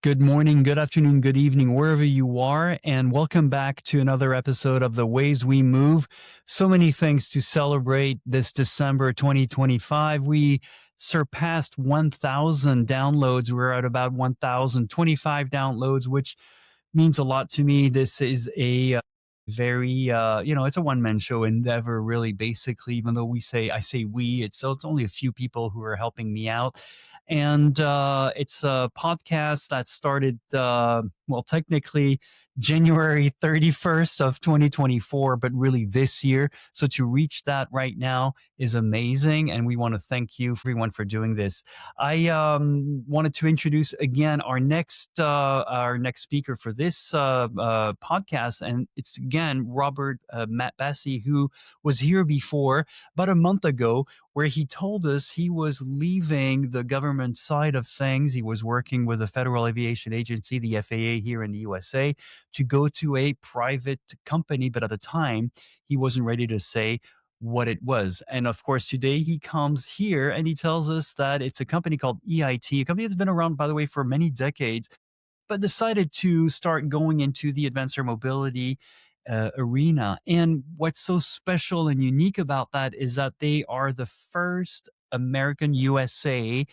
Good morning, good afternoon, good evening, wherever you are, and welcome back to another episode of The Ways We Move. So many things to celebrate this December 2025. We surpassed 1,000 downloads. We're at about 1,025 downloads, which means a lot to me. This is a very, it's a one-man show endeavor, really, basically, even though I say we, it's only a few people who are helping me out. And it's a podcast that started, technically January 31st of 2024, but really this year. So to reach that right now is amazing. And we want to thank you, everyone, for doing this. I wanted to introduce again our next speaker for this podcast, and it's again Robert Bassey, who was here before about a month ago, where he told us he was leaving the government side of things. He was working with the Federal Aviation Agency, the FAA, here in the USA, to go to a private company, but at the time he wasn't ready to say what it was. And of course, today he comes here and he tells us that it's a company called EIT, a company that's been around, by the way, for many decades, but decided to start going into the advanced air mobility arena. And what's so special and unique about that is that they are the first American USA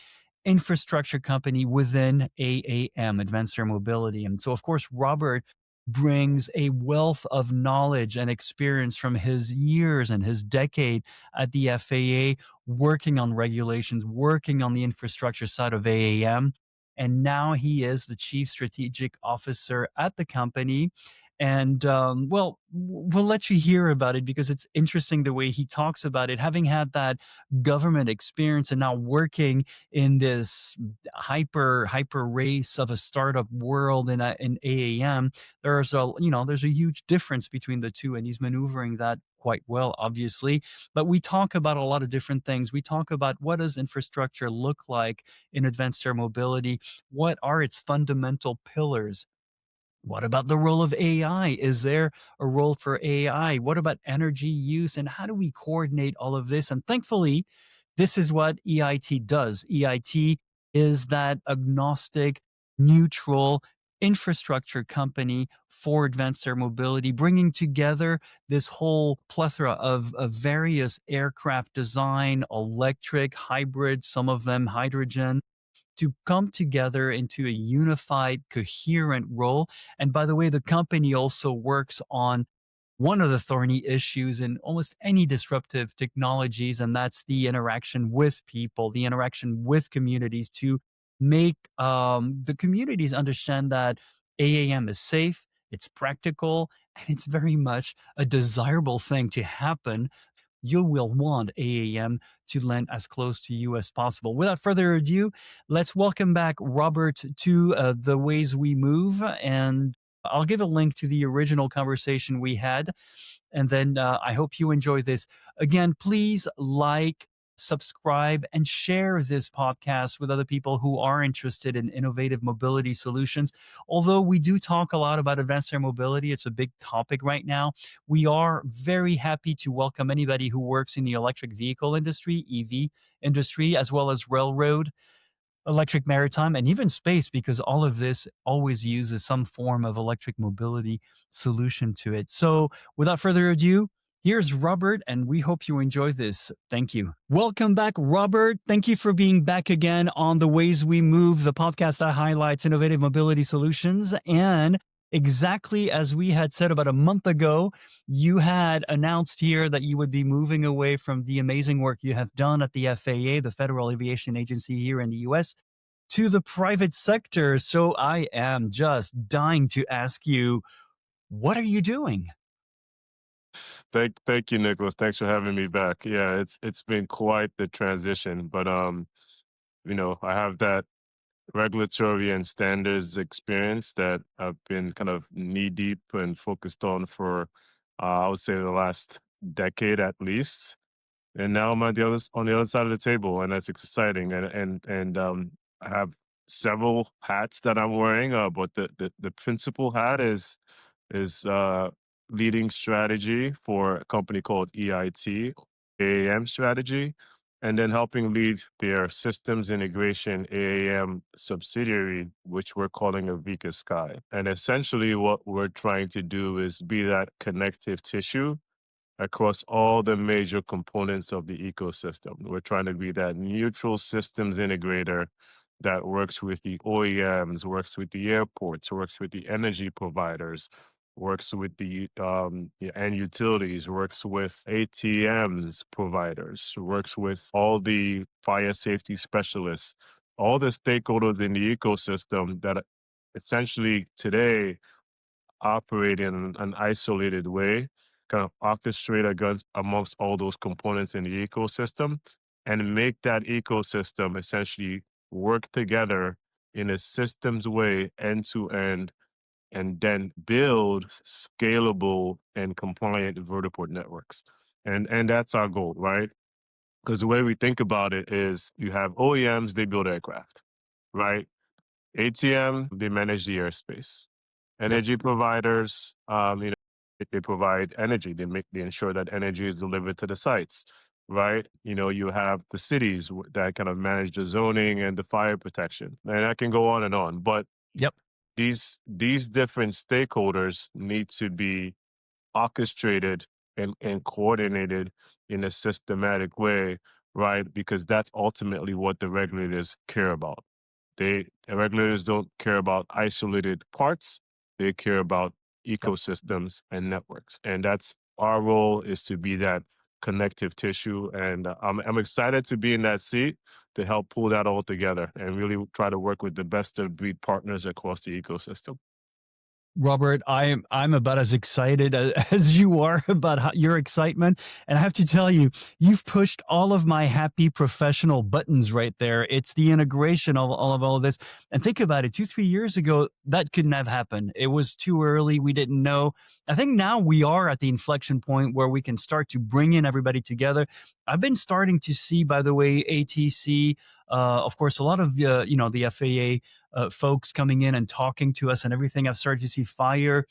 infrastructure company within AAM, Advanced Air Mobility. And so, of course, Robert brings a wealth of knowledge and experience from his years and his decade at the FAA, working on regulations, working on the infrastructure side of AAM. And now he is the chief strategic officer at the company. And we'll let you hear about it because it's interesting the way he talks about it, having had that government experience and now working in this hyper race of a startup world in AAM. There's a huge difference between the two, and he's maneuvering that quite well, obviously. But we talk about a lot of different things. We talk about what does infrastructure look like in advanced air mobility, what are its fundamental pillars. What about the role of AI? Is there a role for AI? What about energy use? And how do we coordinate all of this? And thankfully, this is what EIT does. EIT is that agnostic, neutral infrastructure company for advanced air mobility, bringing together this whole plethora of various aircraft design, electric, hybrid, some of them hydrogen, to come together into a unified, coherent role. And by the way, the company also works on one of the thorny issues in almost any disruptive technologies, and that's the interaction with people, the interaction with communities, to make the communities understand that AAM is safe, it's practical, and it's very much a desirable thing to happen. You will want AAM to land as close to you as possible. Without further ado, let's welcome back Robert to The Ways We Move. And I'll give a link to the original conversation we had. And then I hope you enjoy this. Again, please like, subscribe, and share this podcast with other people who are interested in innovative mobility solutions. Although we do talk a lot about advanced air mobility, it's a big topic right now. We are very happy to welcome anybody who works in the electric vehicle industry, EV industry, as well as railroad, electric maritime, and even space, because all of this always uses some form of electric mobility solution to it. So without further ado, here's Robert, and we hope you enjoy this. Thank you. Welcome back, Robert. Thank you for being back again on The Ways We Move, the podcast that highlights innovative mobility solutions. And exactly as we had said about a month ago, you had announced here that you would be moving away from the amazing work you have done at the FAA, the Federal Aviation Agency here in the US, to the private sector. So I am just dying to ask you, what are you doing? Thank you, Nicolas. Thanks for having me back. Yeah, it's been quite the transition, but I have that regulatory and standards experience that I've been kind of knee deep and focused on for I would say the last decade at least. And now I'm on the other side of the table, and that's exciting. And I have several hats that I'm wearing, but the principal hat is leading strategy for a company called EIT, AAM strategy. and then helping lead their systems integration AAM subsidiary, which we're calling Avica Sky. And essentially, what we're trying to do is be that connective tissue across all the major components of the ecosystem. We're trying to be that neutral systems integrator that works with the OEMs, works with the airports, works with the energy providers, works with the and utilities, works with ATMs providers, works with all the fire safety specialists, all the stakeholders in the ecosystem that essentially today operate in an isolated way, kind of orchestrate against amongst all those components in the ecosystem and make that ecosystem essentially work together in a systems way end to end, and then build scalable and compliant vertiport networks. And that's our goal, right? Because the way we think about it is you have OEMs, they build aircraft, right? ATM, they manage the airspace. Yep. Energy providers, they provide energy. They ensure that energy is delivered to the sites, right? You have the cities that kind of manage the zoning and the fire protection, and I can go on and on. But Yep. these different stakeholders need to be orchestrated and coordinated in a systematic way, right? Because that's ultimately what the regulators care about. The regulators don't care about isolated parts. They care about Yep. ecosystems and networks. And that's our role, is to be that connective tissue. And I'm excited to be in that seat to help pull that all together and really try to work with the best of breed partners across the ecosystem. Robert, I'm about as excited as you are about your excitement, and I have to tell you, you've pushed all of my happy professional buttons right there. It's the integration of all of this, and think about it. 2 3 years ago, that couldn't have happened. It was too early. We didn't know. I think now we are at the inflection point where we can start to bring in everybody together. I've been starting to see, by the way, ATC, of course, a lot of the FAA folks coming in and talking to us and everything. I've started to see Fire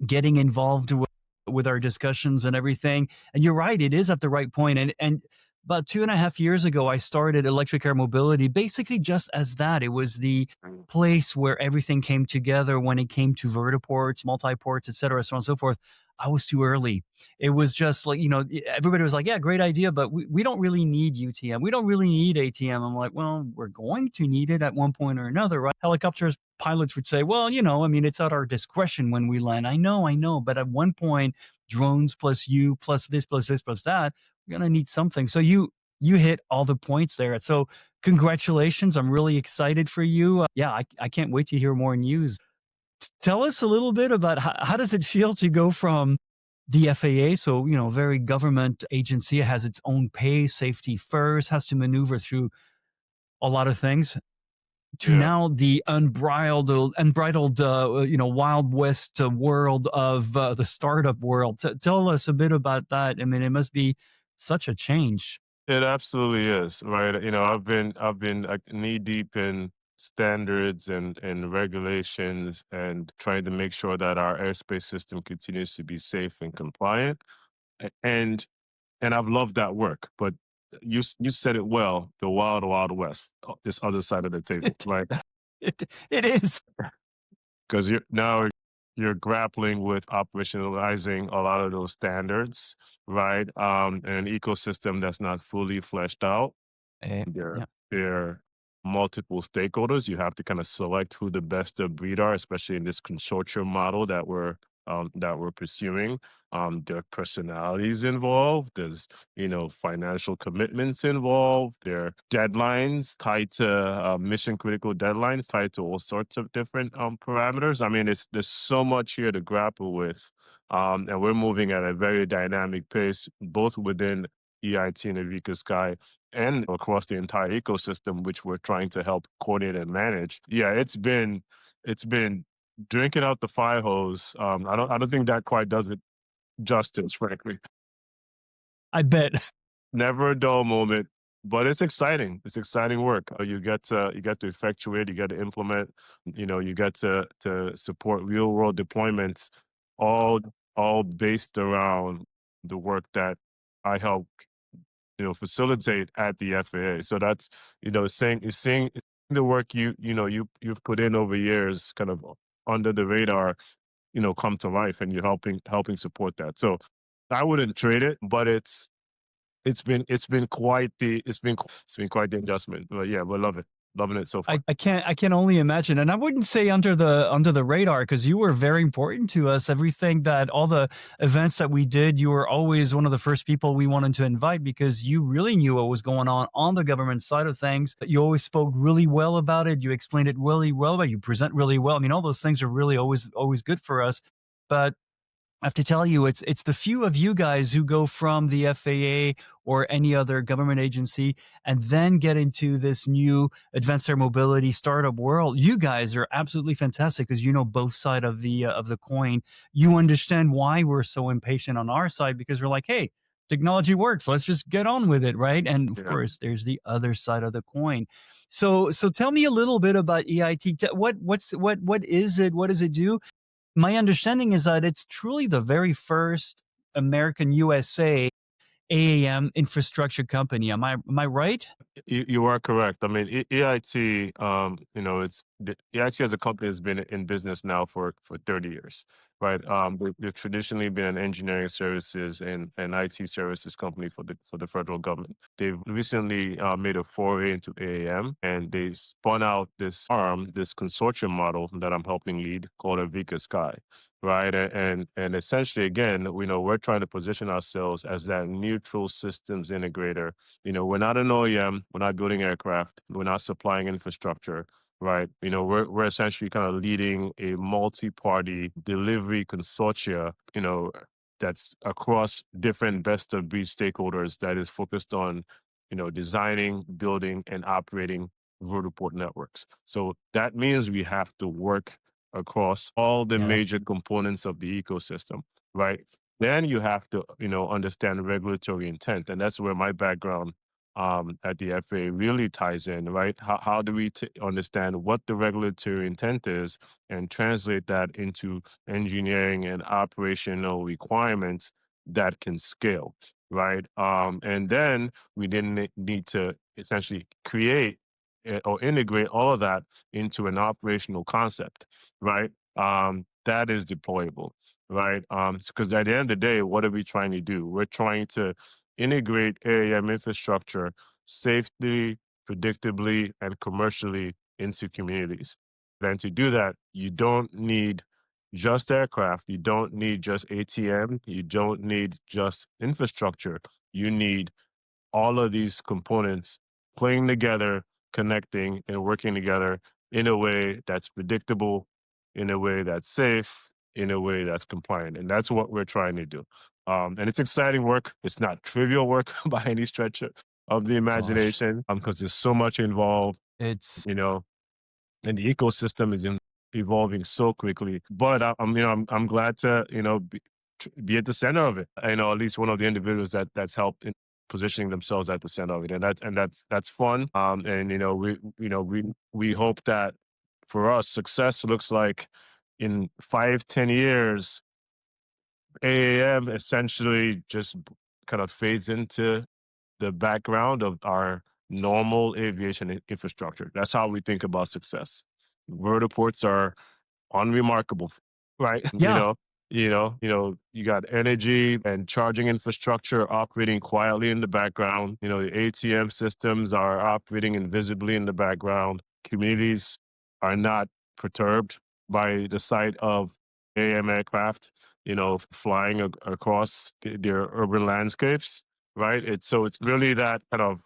getting involved with our discussions and everything. And you're right, it is at the right point. And about 2.5 years ago, I started Electric Air Mobility basically just as that. It was the place where everything came together when it came to vertiports, multi-ports, et cetera, so on and so forth. I was too early. It was just like, everybody was like, yeah, great idea, but we don't really need UTM. We don't really need ATM. I'm like, well, we're going to need it at one point or another, right? Helicopters pilots would say, well, I mean, it's at our discretion when we land. I know. But at one point, drones plus you plus this plus this plus that, we're going to need something. So you hit all the points there. So congratulations. I'm really excited for you. Yeah, I can't wait to hear more news. Tell us a little bit about how does it feel to go from the FAA, so, very government agency, it has its own pace, safety first, has to maneuver through a lot of things, to Yeah. now the unbridled, Wild West world of the startup world. Tell us a bit about that. I mean, it must be such a change. It absolutely is, right? I've been knee deep in standards and regulations and trying to make sure that our airspace system continues to be safe and compliant. And I've loved that work. But you said it well, the wild wild west, this other side of the table, It, right? it is. Because you're grappling with operationalizing a lot of those standards, right? And an ecosystem that's not fully fleshed out. There, Yeah. there are multiple stakeholders. You have to kind of select who the best of breed are, especially in this consortium model that we're pursuing. There are personalities involved. There's financial commitments involved. There are deadlines tied to mission critical deadlines tied to all sorts of different parameters. I mean, there's so much here to grapple with, and we're moving at a very dynamic pace, both within EIT and Avica Sky and across the entire ecosystem, which we're trying to help coordinate and manage. Yeah, it's been drinking out the fire hose. I don't think that quite does it justice, frankly. I bet. Never a dull moment, but it's exciting. It's exciting work. You get to effectuate, you get to implement, you get to support real world deployments, all all based around the work that I help facilitate at the FAA. So that's, seeing the work you've put in over years kind of under the radar, come to life, and you're helping support that. So I wouldn't trade it, but it's been quite the adjustment. But yeah, we love it. Loving it so far. I can only imagine, and I wouldn't say under the radar, because you were very important to us. Everything that all the events that we did, you were always one of the first people we wanted to invite, because you really knew what was going on the government side of things. You always spoke really well about it. You explained it really well, but you present really well. I mean, all those things are really always good for us. But I have to tell you, it's the few of you guys who go from the FAA or any other government agency and then get into this new advanced air mobility startup world. You guys are absolutely fantastic, because you know both side of the coin. You understand why we're so impatient on our side, because we're like, hey, technology works. Let's just get on with it, right? And of Yeah. course, there's the other side of the coin. So tell me a little bit about EIT. What is it? What does it do? My understanding is that it's truly the very first American USA AAM infrastructure company. Am I right? You are correct. I mean, EIT, EIT as a company has been in business now for 30 years, right? They've traditionally been an engineering services and IT services company for the federal government. They've recently made a foray into AAM, and they spun out this consortium model that I'm helping lead, called Avica Sky, right? And essentially, again, we're trying to position ourselves as that neutral systems integrator. We're not an OEM, we're not building aircraft, we're not supplying infrastructure, right? We're essentially kind of leading a multi-party delivery consortia, that's across different best of breed stakeholders, that is focused on, designing, building, and operating vertiport networks. So that means we have to work across all the Yeah. major components of the ecosystem, right? Then you have to, understand regulatory intent. And that's where my background at the FAA really ties in, right? How do we understand what the regulatory intent is and translate that into engineering and operational requirements that can scale, right? And then we then need to essentially create or integrate all of that into an operational concept, right? That is deployable, right? Because at the end of the day, what are we trying to do? We're trying to integrate AAM infrastructure safely, predictably, and commercially into communities. And to do that, you don't need just aircraft, you don't need just ATM, you don't need just infrastructure. You need all of these components playing together, connecting, and working together in a way that's predictable, in a way that's safe, in a way that's compliant. And that's what we're trying to do. And it's exciting work. It's not trivial work by any stretch of the Gosh, imagination, because there's so much involved, it's you know, and the ecosystem is evolving so quickly. But I'm glad to be at the center of it. At least one of the individuals that's helped in positioning themselves at the center of it, and that's fun. And we hope that for us, success looks like in 5-10 years, AAM essentially just kind of fades into the background of our normal aviation infrastructure. That's how we think about success. Vertiports are unremarkable, right? yeah. You got energy and charging infrastructure operating quietly in the background. The ATM systems are operating invisibly in the background. Communities are not perturbed by the sight of AM aircraft, flying across their urban landscapes, right? It's really that kind of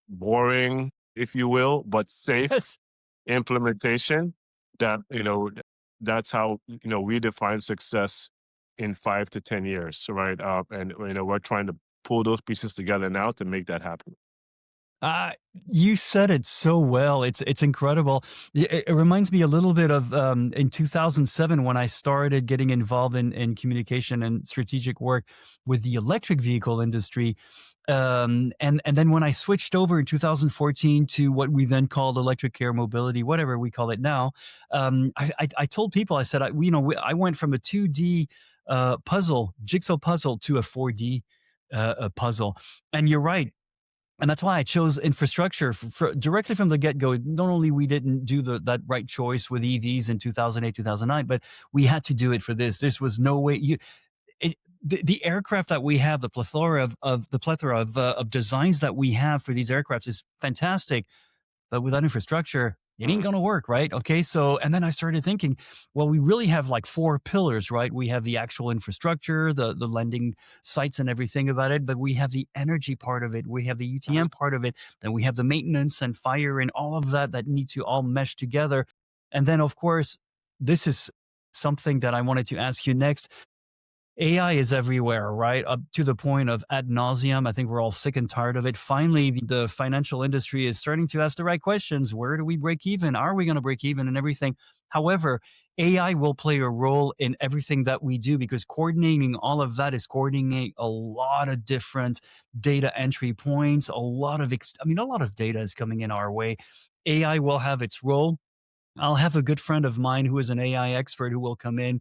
boring, if you will, but safe Yes. implementation that that's how we define success in 5 to 10 years, right? And we're trying to pull those pieces together now to make that happen. Uh, you said it so well. It's incredible. It reminds me a little bit of in 2007, when I started getting involved in communication and strategic work with the electric vehicle industry. And then when I switched over in 2014 to what we then called electric air mobility, whatever we call it now, I told people, I said, I went from a 2D jigsaw puzzle to a 4D. puzzle. And you're right. And that's why I chose infrastructure directly from the get go. Not only we didn't do that right choice with EVs in 2008, 2009, but we had to do it for this. This was no way the aircraft that we have, the plethora of designs that we have for these aircrafts is fantastic, but without infrastructure, it ain't Mm. going to work, right? Okay. So, and then I started thinking, well, we really have like four pillars, right? We have the actual infrastructure, the lending sites and everything about it, but we have the energy part of it. We have the Mhm. UTM part of it. Then we have the maintenance and fire and all of that need to all mesh together. And then, of course, this is something that I wanted to ask you next. AI is everywhere, right? Up to the point of ad nauseum. I think we're all sick and tired of it. Finally, the financial industry is starting to ask the right questions. Where do we break even? Are we going to break even and everything? However, AI will play a role in everything that we do because coordinating all of that is coordinating a lot of different data entry points. A lot of data is coming in our way. AI will have its role. I'll have a good friend of mine who is an AI expert who will come in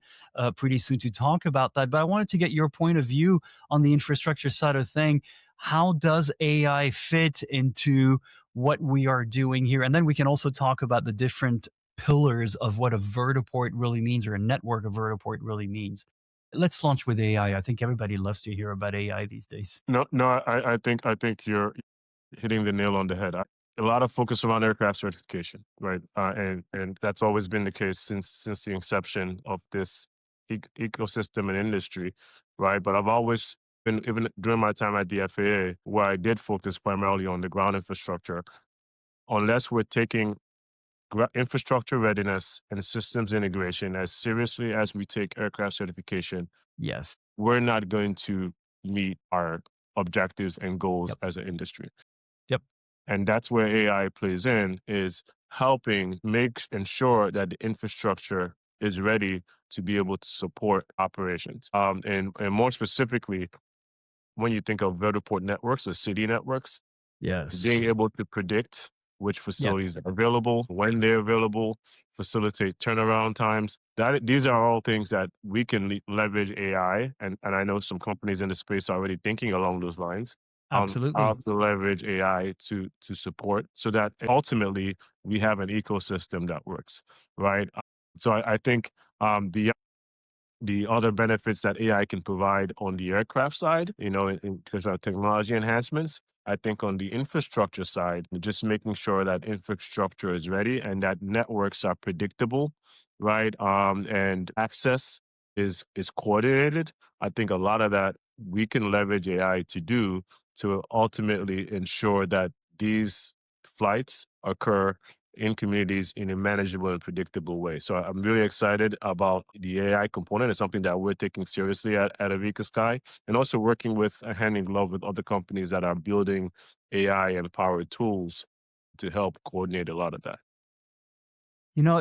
pretty soon to talk about that. But I wanted to get your point of view on the infrastructure side of thing. How does AI fit into what we are doing here? And then we can also talk about the different pillars of what a vertiport really means or a network of vertiport really means. Let's launch with AI. I think everybody loves to hear about AI these days. No, no, I think you're hitting the nail on the head. A lot of focus around aircraft certification, right? And that's always been the case since the inception of this ecosystem and industry, right? But I've always been, even during my time at the FAA, where I did focus primarily on the ground infrastructure. Unless we're taking infrastructure readiness and systems integration as seriously as we take aircraft certification, Yes. we're not going to meet our objectives and goals Yep. as an industry. Yep. And that's where AI plays in, is helping make ensure that the infrastructure is ready to be able to support operations. And more specifically, when you think of vertiport networks or city networks, being Yes. able to predict which Yep. facilities are available, when they're available, facilitate turnaround times. These are all things that we can leverage AI, and I know some companies in the space are already thinking along those lines on how Absolutely. to leverage AI to support, so that ultimately we have an ecosystem that works, right? So I think the other benefits that AI can provide on the aircraft side, in terms of technology enhancements. I think on the infrastructure side, just making sure that infrastructure is ready and that networks are predictable, right? And access is coordinated. I think a lot of that we can leverage AI to do, to ultimately ensure that these flights occur in communities in a manageable and predictable way. So I'm really excited about the AI component. It's something that we're taking seriously at Avica Sky, and also working with hand in glove with other companies that are building AI empowered tools to help coordinate a lot of that. You know,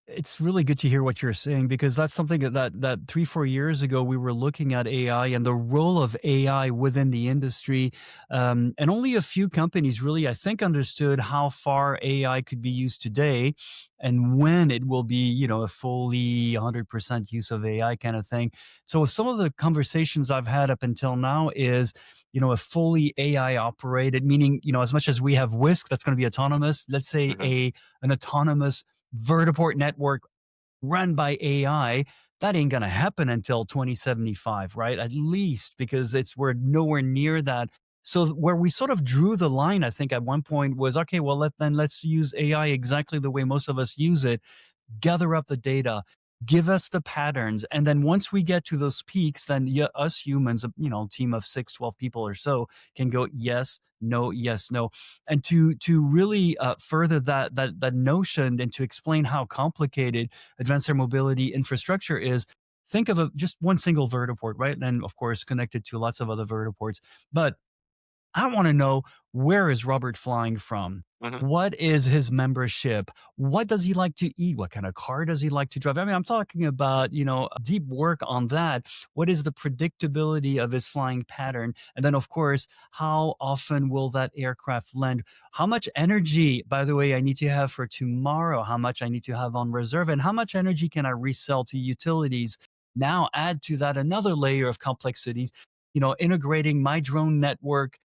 it's really good to hear what you're saying because that's something that 3 4 years ago we were looking at AI and the role of AI within the industry, and only a few companies really, I think, understood how far AI could be used today, and when it will be, a fully 100% use of AI kind of thing. So some of the conversations I've had up until now is, a fully AI operated, meaning, as much as we have Whisk that's going to be autonomous, let's say Mhm. an autonomous vertiport network run by AI, that ain't going to happen until 2075, right? At least because we're nowhere near that. So where we sort of drew the line, I think at one point was, okay, well, let's use AI exactly the way most of us use it, gather up the data, give us the patterns. And then once we get to those peaks, then us humans, team of 6, 12 people or so can go, yes, no. And to really further that notion and to explain how complicated advanced air mobility infrastructure is, think of just one single vertiport, right? And of course, connected to lots of other vertiports. But I want to know, where is Robert flying from? Mhm. What is his membership? What does he like to eat? What kind of car does he like to drive? I mean, I'm talking about, deep work on that. What is the predictability of his flying pattern? And then, of course, how often will that aircraft land? How much energy, by the way, I need to have for tomorrow? How much I need to have on reserve? And how much energy can I resell to utilities? Now add to that another layer of complexity. integrating my drone network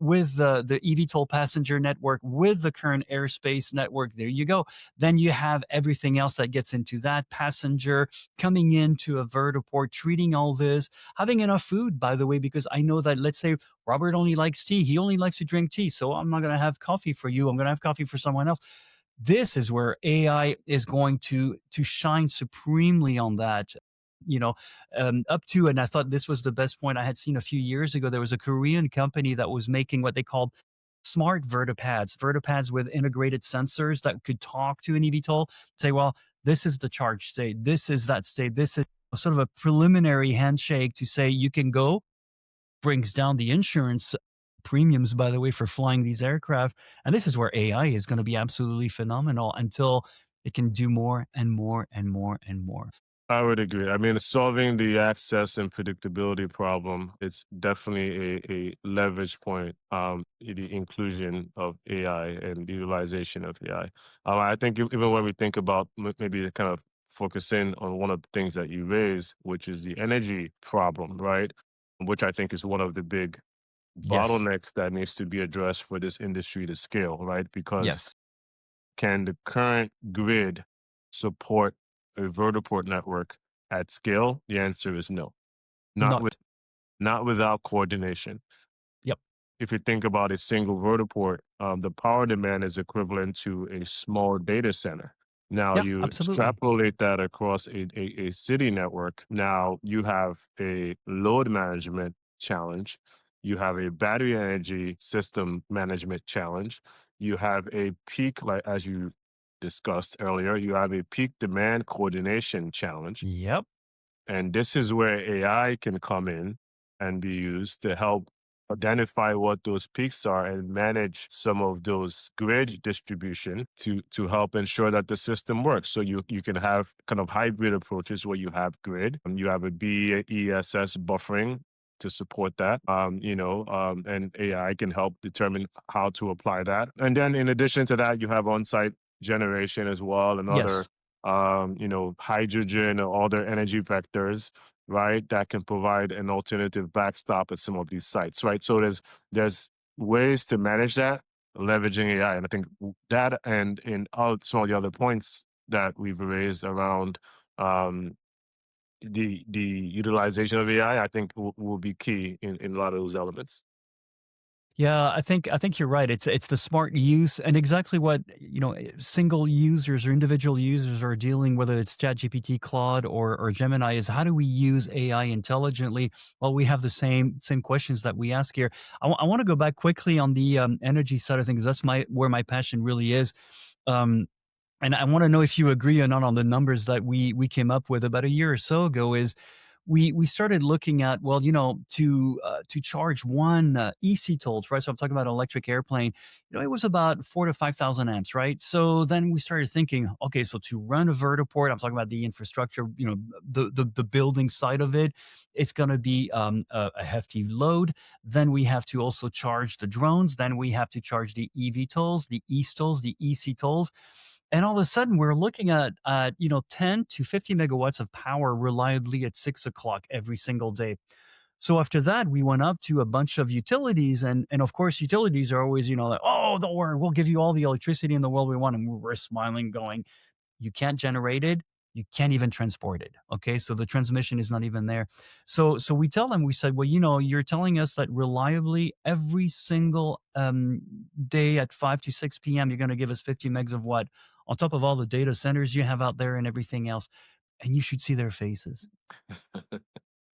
with the eVTOL passenger network with the current airspace network. There you go. Then you have everything else that gets into that passenger coming into a vertiport, treating all this, having enough food, by the way, because I know that, let's say Robert only likes tea. He only likes to drink tea. So I'm not going to have coffee for you. I'm going to have coffee for someone else. This is where AI is going to shine supremely on that. You know, up to, and I thought this was the best point I had seen a few years ago. There was a Korean company that was making what they called smart vertipads with integrated sensors that could talk to an eVTOL, say, well, this is the charge state, this is that state, this is sort of a preliminary handshake to say you can go, brings down the insurance premiums, by the way, for flying these aircraft. And this is where AI is going to be absolutely phenomenal until it can do more and more and more and more. I would agree. I mean, solving the access and predictability problem, it's definitely a leverage point, the inclusion of AI and the utilization of AI. I think even when we think about maybe kind of focusing on one of the things that you raised, which is the energy problem, right? Which I think is one of the big Yes. bottlenecks that needs to be addressed for this industry to scale, right? Because Yes. can the current grid support a vertiport network at scale? The answer is no. Not with Not. not without coordination. Yep. If you think about a single vertiport, the power demand is equivalent to a small data center. Now Yeah, you absolutely. extrapolate that across a city network. Now you have a load management challenge. You have a battery energy system management challenge. You have a peak, like as you discussed earlier, you have a peak demand coordination challenge. Yep. And this is where AI can come in and be used to help identify what those peaks are and manage some of those grid distribution to help ensure that the system works. So you can have kind of hybrid approaches where you have grid, you have a BESS buffering to support that, and AI can help determine how to apply that. And then in addition to that, you have on-site generation as well and other Yes. hydrogen or other energy vectors, right? That can provide an alternative backstop at some of these sites, right? So there's ways to manage that, leveraging AI, and I think that and in all some of the other points that we've raised around um, the utilization of AI, I think will be key in a lot of those elements. Yeah, I think you're right. It's the smart use and exactly what, single users or individual users are dealing, whether it's ChatGPT, Claude, or Gemini, is how do we use AI intelligently? Well, we have the same questions that we ask here. I want to go back quickly on the energy side of things. That's my where my passion really is. Um, and I want to know if you agree or not on the numbers that we came up with about a year or so ago. Is we started looking at, well, to charge one eCTOLs, right? So I'm talking about an electric airplane. It was about 4 to 5,000 amps, right? So then we started thinking, okay, so to run a vertiport, I'm talking about the infrastructure, the building side of it. It's going to be a hefty load. Then we have to also charge the drones. Then we have to charge the eVTOLs, the eSTOLs, the eCTOLs, and all of a sudden, we're looking at 10 to 50 megawatts of power reliably at 6 o'clock every single day. So after that, we went up to a bunch of utilities, and of course, utilities are always, like, oh, don't worry, we'll give you all the electricity in the world we want, and we're smiling, going, you can't generate it, you can't even transport it. Okay, so the transmission is not even there. So we tell them, we said, well, you're telling us that reliably every single day at 5 to 6 p.m. you're going to give us 50 megs of what, on top of all the data centers you have out there and everything else. And you should see their faces.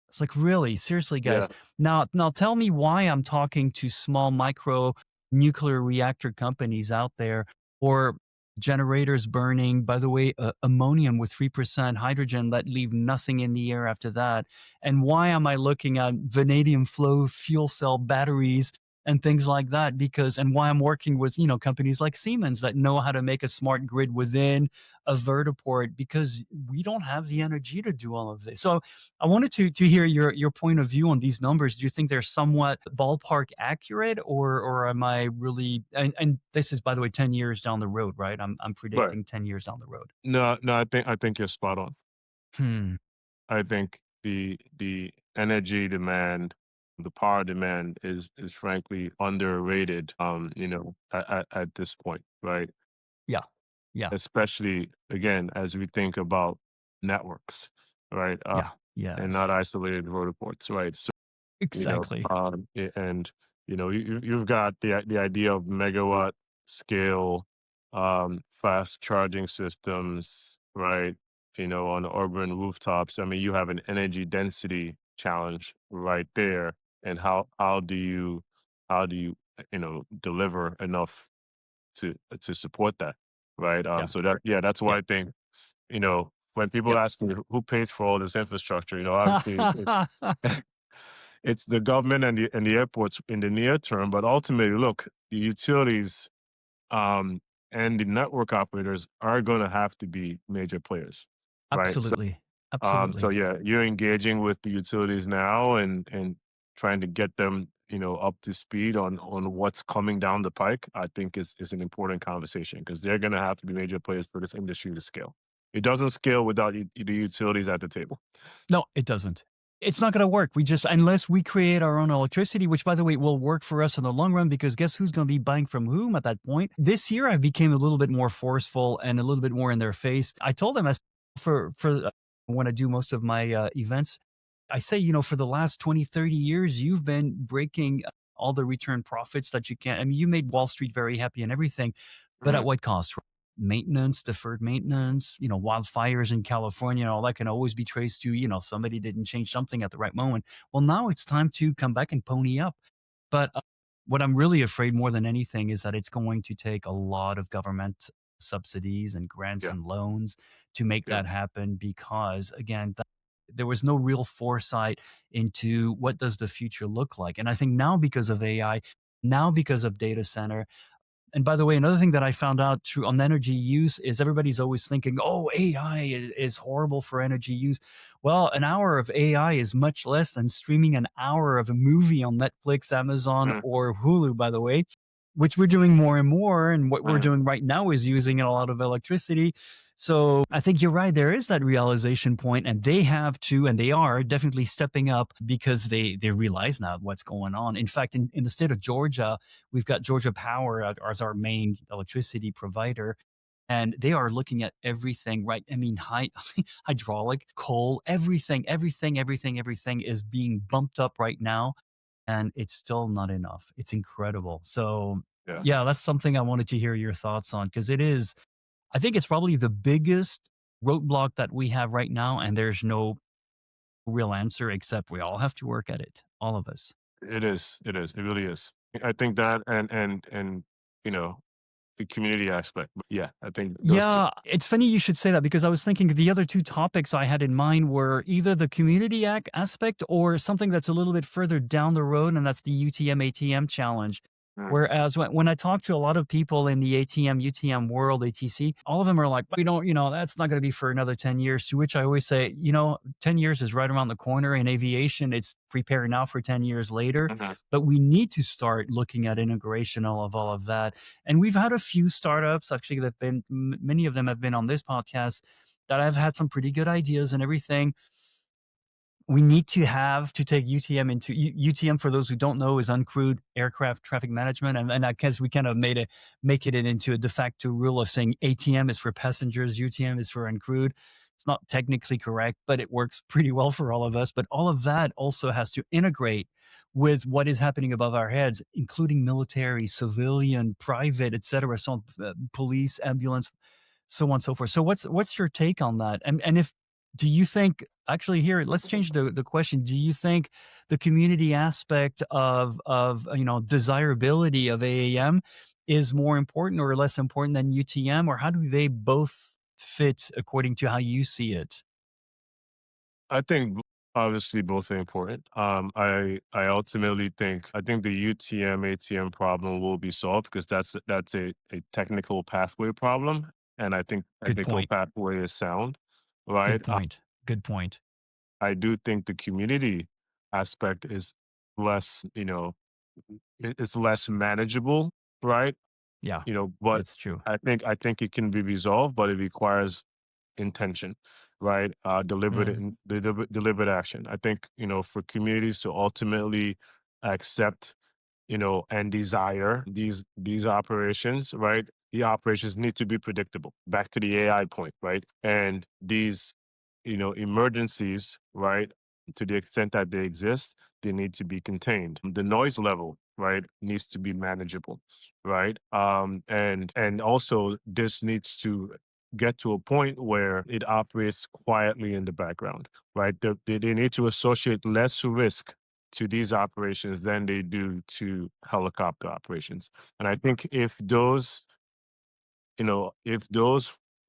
It's like, really, seriously, Yeah. guys. Now tell me why I'm talking to small micro nuclear reactor companies out there, or generators burning, by the way, ammonium with 3% hydrogen that leave nothing in the air after that. And why am I looking at vanadium flow fuel cell batteries and things like that? And why I'm working with, companies like Siemens that know how to make a smart grid within a vertiport, because we don't have the energy to do all of this. So I wanted to hear your point of view on these numbers. Do you think they're somewhat ballpark accurate, or am I really? And this is, by the way, 10 years down the road, right? I'm Right. predicting 10 years down the road. No, no, I think you're spot on. Hmm. I think the energy demand. the power demand is frankly underrated, at this point, right? Yeah. Yeah. Especially again, as we think about networks, right? Yeah. And not Yes. isolated vertiports, right? So, Exactly. and you've got the idea of megawatt scale, fast charging systems, right? On urban rooftops. I mean, you have an energy density challenge right there. And how do you deliver enough to support that, right? Yeah. So that's why Yeah. I think when people Yep. ask me who pays for all this infrastructure, obviously it's it's the government and the airports in the near term, but ultimately, look, the utilities um, and the network operators are going to have to be major players, right? Absolutely. So Absolutely. yeah, you're engaging with the utilities now and trying to get them, up to speed on what's coming down the pike. I think is an important conversation because they're going to have to be major players for this industry to scale. It doesn't scale without the utilities at the table. No, it doesn't. It's not going to work. We just, unless we create our own electricity, which by the way will work for us in the long run, because guess who's going to be buying from whom at that point? This year, I became a little bit more forceful and a little bit more in their face. I told them, as for when I do most of my events, I say, for the last 20, 30 years, you've been breaking all the return profits that you can. I mean, you made Wall Street very happy and everything, but at Mhm. what cost? Maintenance, deferred maintenance, wildfires in California, all that can always be traced to, somebody didn't change something at the right moment. Well, now it's time to come back and pony up. But what I'm really afraid more than anything is that it's going to take a lot of government subsidies and grants Yeah, and loans to make yeah, that happen because, again, there was no real foresight into what does the future look like. And I think now because of AI, now because of data center, and by the way, another thing that I found out through on energy use is everybody's always thinking, "Oh, AI is horrible for energy use." Well, an hour of AI is much less than streaming an hour of a movie on Netflix, Amazon, mhm, or Hulu, by the way, which we're doing more and more. And what we're mhm. doing right now is using a lot of electricity. So I think you're right. There is that realization point, and they have to, and they are definitely stepping up because they realize now what's going on. In fact, in the state of Georgia, we've got Georgia Power as our main electricity provider, and they are looking at everything, right? I mean, hydraulic, coal, everything is being bumped up right now, and it's still not enough. It's incredible. So, Yeah, yeah, that's something I wanted to hear your thoughts on because it is, I think it's probably the biggest roadblock that we have right now, and there's no real answer except we all have to work at it, all of us. it is. It is. It really is. I think that and you know the community aspect. But yeah, I think those two. Yeah, it's funny you should say that because I was thinking the other two topics I had in mind were either the community aspect or something that's a little bit further down the road, and that's the UTM ATM challenge. Mm, Whereas when I talk to a lot of people in the ATM, UTM world, ATC, all of them are like, we don't, that's not going to be for another 10 years. To which I always say, 10 years is right around the corner. In aviation, it's prepare now for 10 years later. mhm. But we need to start looking at integration of all of that. And we've had a few startups actually that have been, many of them have been on this podcast that have had some pretty good ideas and everything. We need to have to take UTM into UTM. For those who don't know, is uncrewed aircraft traffic management, and I guess we kind of make it into a de facto rule of saying ATM is for passengers, UTM is for uncrewed. It's not technically correct, but it works pretty well for all of us. But all of that also has to integrate with what is happening above our heads, including military, civilian, private, etc. So police, ambulance, so on and so forth. So what's your take on that? And if do you think actually here, let's change the question. Do you think the community aspect of desirability of AAM is more important or less important than UTM, or how do they both fit according to how you see it? I think obviously both are important. I ultimately think the UTM ATM problem will be solved because that's a technical pathway problem, and I think Good technical point. pathway is sound, right? Good point. Good point. I do think the community aspect is less, it's less manageable, right? Yeah, But it's true. I think it can be resolved, but it requires intention, right? Deliberate action. I think, for communities to ultimately accept, and desire these operations, right? The operations need to be predictable. Back to the AI point, right? And these, emergencies, right? To the extent that they exist, they need to be contained. The noise level, right, needs to be manageable, right? And also this needs to get to a point where it operates quietly in the background, right? They need to associate less risk to these operations than they do to helicopter operations. And I think if those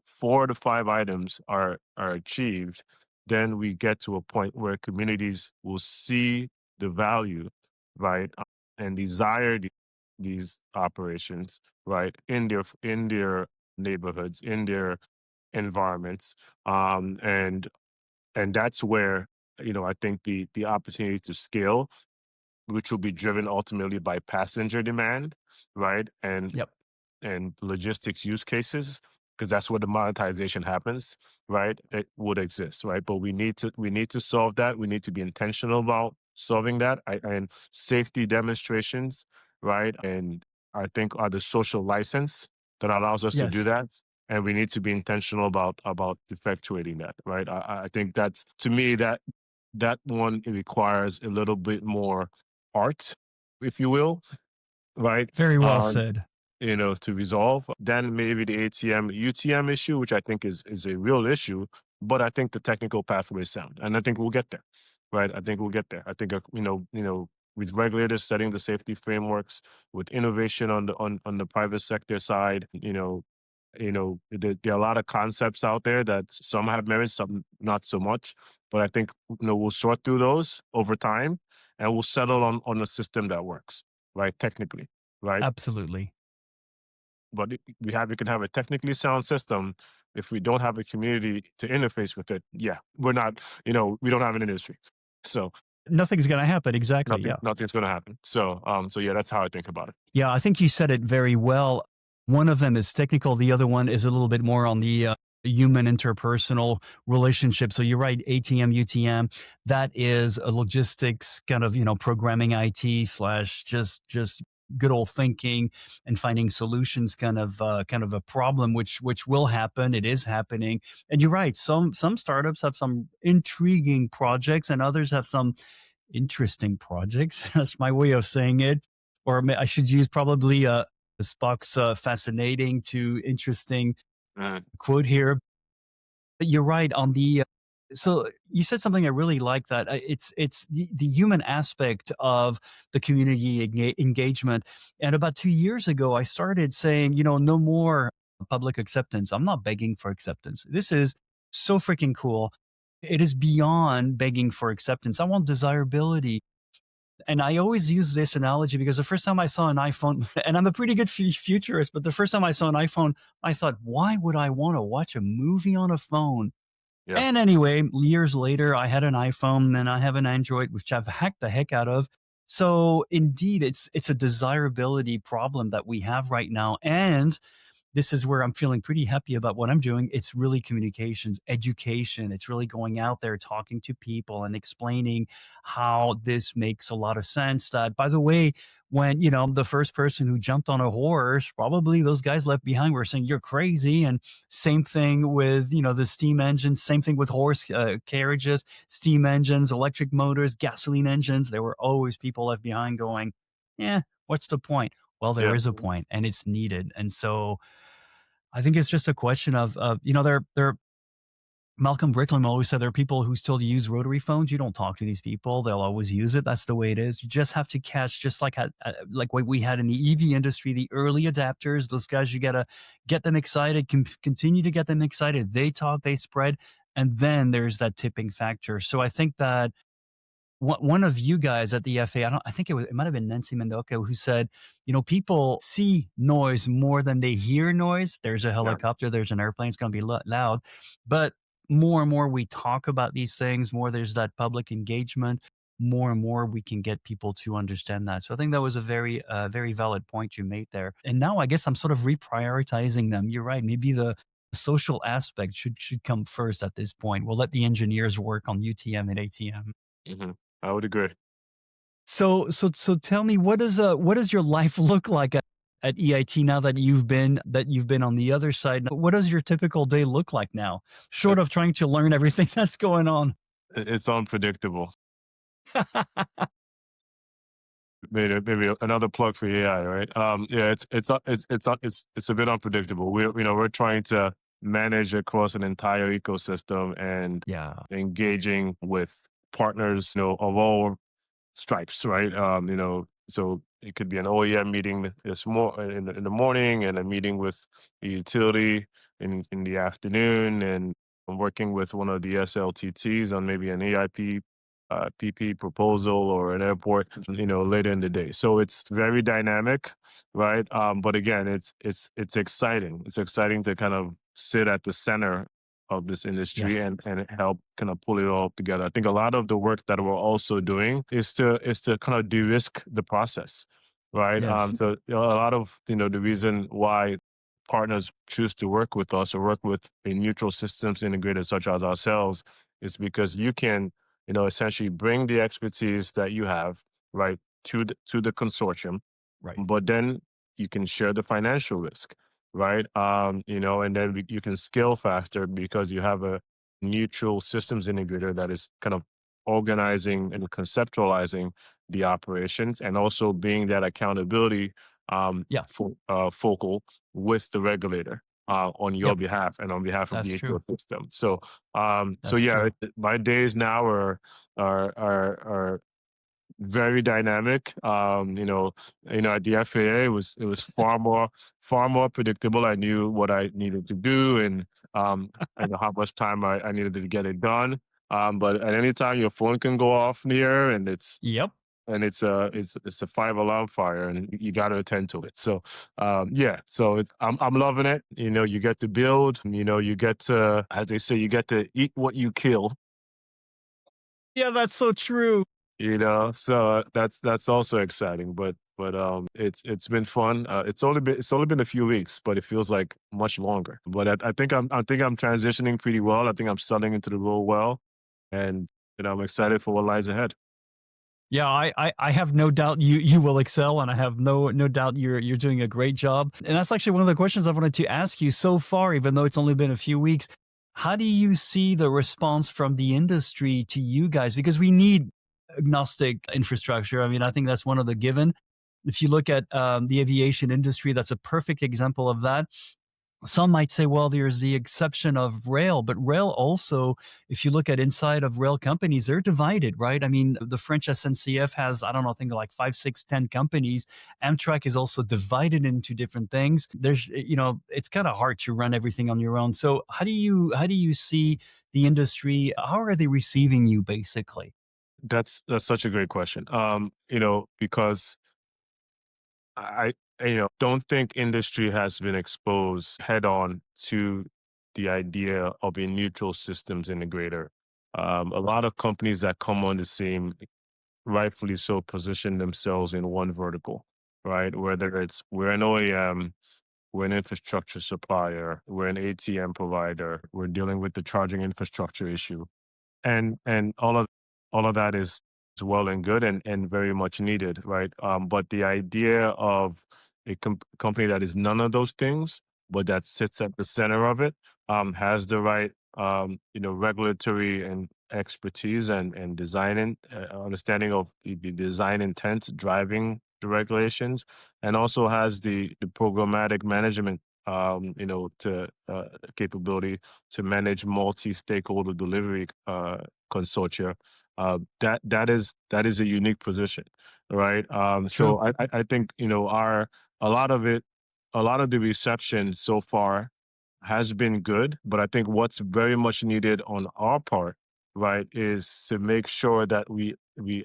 4 to 5 items are achieved, then we get to a point where communities will see the value, right, and desire these operations, right, in their neighborhoods, in their environments, and that's where, I think the opportunity to scale, which will be driven ultimately by passenger demand, right, Yep. and logistics use cases, because that's where the monetization happens, right? It would exist, right? But we need to solve that. We need to be intentional about solving that, and safety demonstrations, right? And I think are the social license that allows us to do Yes. that. And we need to be intentional about effectuating that, right? I think that's, to me, that one, it requires a little bit more art, if you will, right? Very well Um, said. to resolve. Then maybe the ATM, UTM issue, which I think is a real issue, but I think the technical pathway is sound, and I think we'll get there, right? I think we'll get there. I think, with regulators setting the safety frameworks, with innovation on the private sector side, there are a lot of concepts out there that some have merit, some not so much. But I think, we'll sort through those over time, and we'll settle on a system that works, right? Technically, right? Absolutely. But we can have a technically sound system. If we don't have a community to interface with it, yeah, we're not, we don't have an industry. So Nothing's going to happen. Exactly. Yeah. nothing's going to happen. So yeah, that's how I think about it. Yeah, I think you said it very well. One of them is technical. The other one is a little bit more on the human interpersonal relationship. So you're right, ATM, UTM, that is a logistics kind of, programming IT slash just good old thinking and finding solutions kind of a problem which will happen. It is happening. And you're right. Some startups have some intriguing projects and others have some interesting projects. That's my way of saying it. Or I should use probably Spock's fascinating to interesting Uh, quote here. But you're right on the. So you said something I really like that it's the human aspect of the community engagement. And about 2 years ago, I started saying, no more public acceptance. I'm not begging for acceptance. This is so freaking cool. It is beyond begging for acceptance. I want desirability. And I always use this analogy because the first time I saw an iPhone, and I'm a pretty good futurist, but the first time I saw an iPhone, I thought, why would I want to watch a movie on a phone? yeah, And anyway, years later, I had an iPhone and I have an Android, which I've hacked the heck out of. So indeed, it's a desirability problem that we have right now. And this is where I'm feeling pretty happy about what I'm doing. It's really communications, education. It's really going out there, talking to people and explaining how this makes a lot of sense. That, by the way, when, the first person who jumped on a horse, probably those guys left behind were saying, you're crazy. And same thing with, the steam engines, same thing with horse carriages, steam engines, electric motors, gasoline engines. There were always people left behind going, yeah, what's the point? Well, there yeah, is a point and it's needed. And so, I think it's just a question of, there. Malcolm Brickland always said there are people who still use rotary phones. You don't talk to these people; they'll always use it. That's the way it is. You just have to catch, just like what we had in the EV industry, the early adapters. Those guys, you gotta get them excited. Continue to get them excited. They talk, they spread, and then there's that tipping factor. So I think that one of you guys at the FA, I think it might have been Nancy Mendoca who said, people see noise more than they hear noise. There's a yeah, helicopter, there's an airplane, it's going to be loud. But more and more we talk about these things, more there's that public engagement, more and more we can get people to understand that. So I think that was a very valid point you made there. And now I guess I'm sort of reprioritizing them. You're right. Maybe the social aspect should come first at this point. We'll let the engineers work on UTM and ATM. Hmm. I would agree. So tell me, what does your life look like at EIT now that you've been on the other side? What does your typical day look like now, short of It's trying to learn everything that's going on? it's unpredictable. Maybe another plug for AI, right? Yeah, it's a bit unpredictable. We're trying to manage across an entire ecosystem and Yeah. engaging with partners, of all stripes, right? So it could be an OEM meeting this in the morning, and a meeting with a utility in the afternoon, and I'm working with one of the SLTTs on maybe an EIP PP proposal or an airport, later in the day. So it's very dynamic, right? But again, it's exciting. It's exciting to kind of sit at the center of this industry Yes. and help kind of pull it all together. I think a lot of the work that we're also doing is to kind of de-risk the process, right? Yes. So a lot of the reason why partners choose to work with us or work with a neutral systems integrator such as ourselves is because you can essentially bring the expertise that you have, right, to the consortium, Right. but then you can share the financial risk, right? And then you can scale faster because you have a neutral systems integrator that is kind of organizing and conceptualizing the operations and also being that accountability Yeah. focal with the regulator on your Yep. behalf and on behalf of That's the true. ecosystem. So That's yeah, true. my days now are very dynamic. At the FAA, it was far more predictable. I knew what I needed to do, and I know how much time I needed to get it done. But at any time, your phone can go off near, and Yep. it's a five alarm fire, and you got to attend to it. So yeah, so I'm loving it. You get to build. You get to, as they say, you get to eat what you kill. Yeah, that's so true. So that's also exciting, but it's been fun. It's only been a few weeks, but it feels like much longer. But I think I'm transitioning pretty well. I think I'm settling into the role well, and I'm excited for what lies ahead. Yeah, I have no doubt you will excel, and I have no doubt you're doing a great job. And that's actually one of the questions I wanted to ask you so far, even though it's only been a few weeks. How do you see the response from the industry to you guys? Because we need agnostic infrastructure. I mean, I think that's one of the given. If you look at the aviation industry, that's a perfect example of that. Some might say, well, there's the exception of rail, but rail also, if you look at inside of rail companies, they're divided, right? I mean, the French SNCF has, I don't know, I think like five, six, 10 companies. Amtrak is also divided into different things. It's kind of hard to run everything on your own. So how do you see the industry? How are they receiving you basically? That's such a great question. Because I don't think industry has been exposed head on to the idea of a neutral systems integrator. A lot of companies that come on the scene, rightfully so, position themselves in one vertical, right? Whether it's we're an OEM, we're an infrastructure supplier, we're an ATM provider, we're dealing with the charging infrastructure issue, and all of that is well and good and very much needed, right? But the idea of a company that is none of those things, but that sits at the center of it, has the right regulatory and expertise and design and understanding of the design intent driving the regulations, and also has the programmatic management to capability to manage multi-stakeholder delivery consortia. That is a unique position, right? True. So I think our a lot of it, a lot of the reception so far has been good, but I think what's very much needed on our part, right, is to make sure that we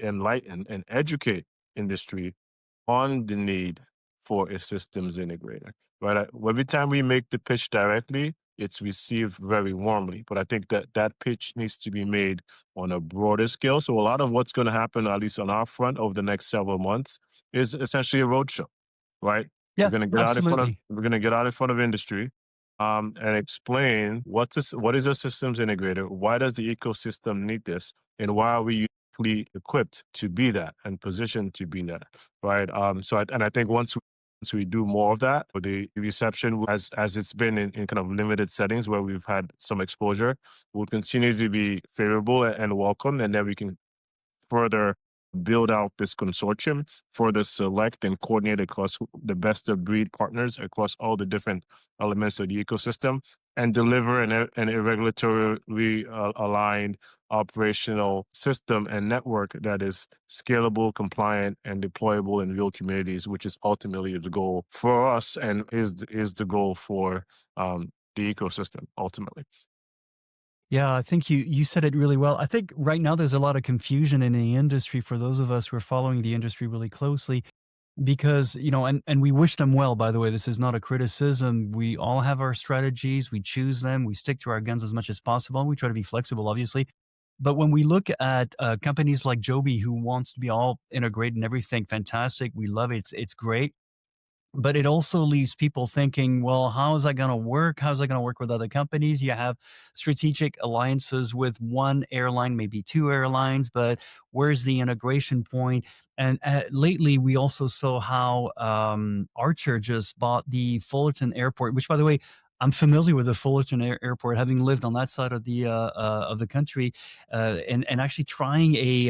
enlighten and educate industry on the need for a systems integrator, right? Every time we make the pitch directly, it's received very warmly. But I think that pitch needs to be made on a broader scale. So a lot of what's going to happen, at least on our front, over the next several months, is essentially a roadshow, right? We're Yeah, going to get out in front of absolutely. we're going to get out in front of industry. and explain what is a systems integrator, why does the ecosystem need this, and why are we uniquely equipped to be that and positioned to be that, right? And I think once we do more of that, the reception as it's been in kind of limited settings where we've had some exposure will continue to be favorable and welcome, and then we can further build out this consortium, further select and coordinate across the best of breed partners across all the different elements of the ecosystem, and deliver an irregulatorily aligned operational system and network that is scalable, compliant, and deployable in real communities, which is ultimately the goal for us and is the goal for the ecosystem ultimately. Yeah, I think you said it really well. I think right now there's a lot of confusion in the industry for those of us who are following the industry really closely because, and we wish them well, by the way. This is not a criticism. We all have our strategies, we choose them, we stick to our guns as much as possible, and we try to be flexible, obviously. But when we look at companies like Joby, who wants to be all integrated and everything, fantastic. We love it. It's great, but it also leaves people thinking, well, how is that going to work? How is that going to work with other companies? You have strategic alliances with one airline, maybe two airlines, but where's the integration point? And lately, we also saw how Archer just bought the Fullerton Airport, which, by the way, I'm familiar with the Fullerton Airport, having lived on that side of the country, and actually trying a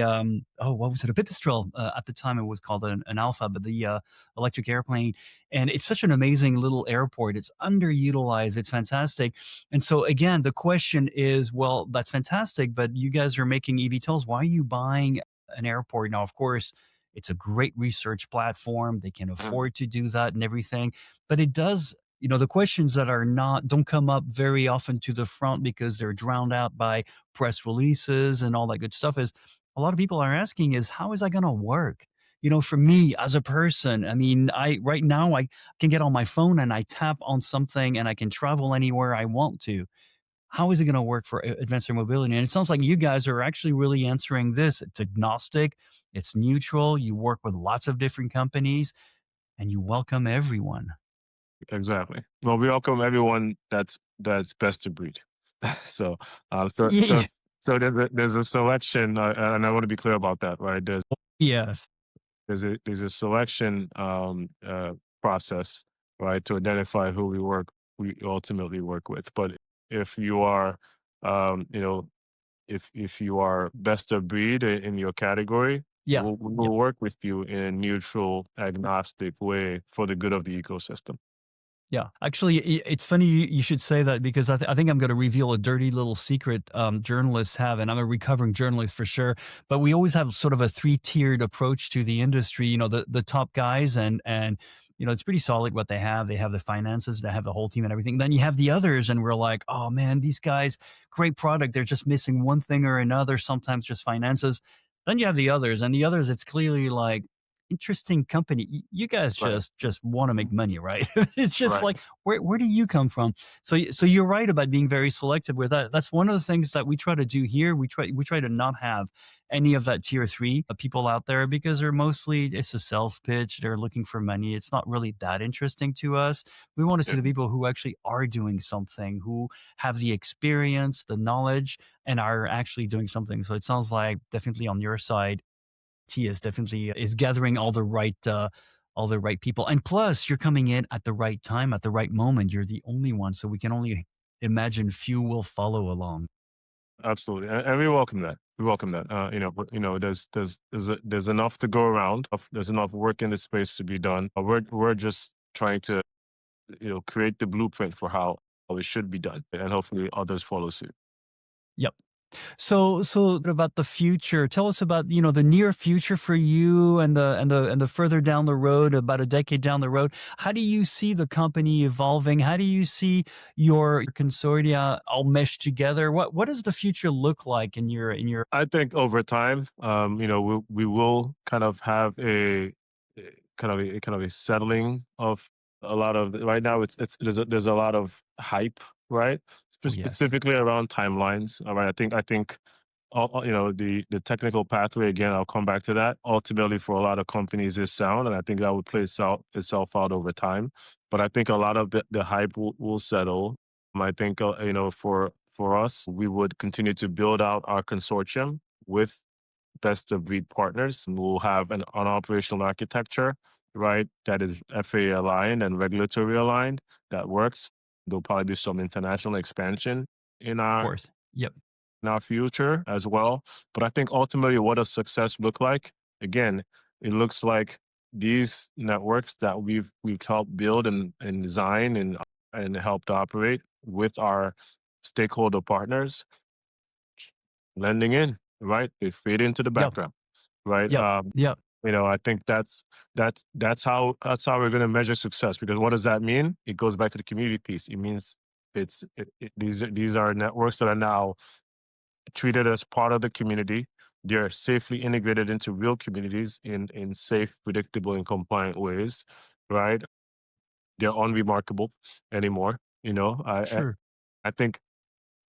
what was it, a Pipistrel at the time. It was called an Alpha, but the electric airplane, and it's such an amazing little airport. It's underutilized. It's fantastic. And so again, the question is, well, that's fantastic, but you guys are making eVTOLs. Why are you buying an airport? Now, of course, it's a great research platform. They can Mm. afford to do that and everything. But it does, the questions that are not don't come up very often to the front because they're drowned out by press releases and all that good stuff is a lot of people are asking is how is that going to work? For me as a person, I mean, I right now I can get on my phone and I tap on something and I can travel anywhere I want to. How is it going to work for advanced air mobility? And it sounds like you guys are actually really answering this. It's agnostic, it's neutral. You work with lots of different companies, and you welcome everyone. Exactly. Well, we welcome everyone that's best of breed. so, um, so, so, Yeah. so there's a selection, and I want to be clear about that, right? Yes. There's a selection process, right, to identify who we ultimately work with. But if you are, you know, if you are best of breed in your category, Yeah. we'll work with you in a neutral, agnostic way for the good of the ecosystem. Yeah, actually, it's funny you should say that because I think I'm going to reveal a dirty little secret journalists have, and I'm a recovering journalist for sure. But we always have sort of a three-tiered approach to the industry. The top guys, and it's pretty solid what they have. They have the finances, they have the whole team and everything. Then you have the others, and we're like, oh man, these guys, great product. They're just missing one thing or another. Sometimes just finances. Then you have the others, and the others, it's clearly like interesting company. You guys Right. just want to make money, right? It's just Right. like where do you come from? So you're right about being very selective with that. That's one of the things that we try to do here. We try to not have any of that tier three people out there because they're mostly it's a sales pitch. They're looking for money. It's not really that interesting to us. We want to see Yeah, the people who actually are doing something, who have the experience, the knowledge, and are actually doing something. So it sounds like definitely on your side T is definitely is gathering all the right people. And plus, you're coming in at the right time, at the right moment. You're the only one, so we can only imagine few will follow along. absolutely, and we welcome that. We welcome that. There's enough to go around. There's enough work in the space to be done. We're just trying to create the blueprint for how it should be done, and hopefully others follow suit. Yep. So about the future. Tell us about the near future for you and the further down the road, about a decade down the road. How do you see the company evolving? How do you see your consortia all meshed together? What does the future look like in your I think over time, we will kind of have a settling of a lot of right now. It's there's a lot of hype, right? Oh yes. Specifically around timelines. All right, I think the technical pathway, again, I'll come back to that. Ultimately, for a lot of companies is sound, and I think that would play itself out over time. But I think a lot of the hype will settle. I think, for us, we would continue to build out our consortium with best of breed partners. We'll have an operational architecture, right, that is FAA aligned and regulatory aligned, that works. There'll probably be some international expansion in Of our course. Yep. future as well. But I think ultimately, what does success look like? Again, it looks like these networks that we've helped build and design and helped operate with our stakeholder partners blending in, right? They fade into the Yep. background, right? Yep. Yep. I think that's how we're going to measure success. Because what does that mean? It goes back to the community piece. It means these are networks that are now treated as part of the community. They're safely integrated into real communities in safe, predictable, and compliant ways, right? They're unremarkable anymore. Sure. I think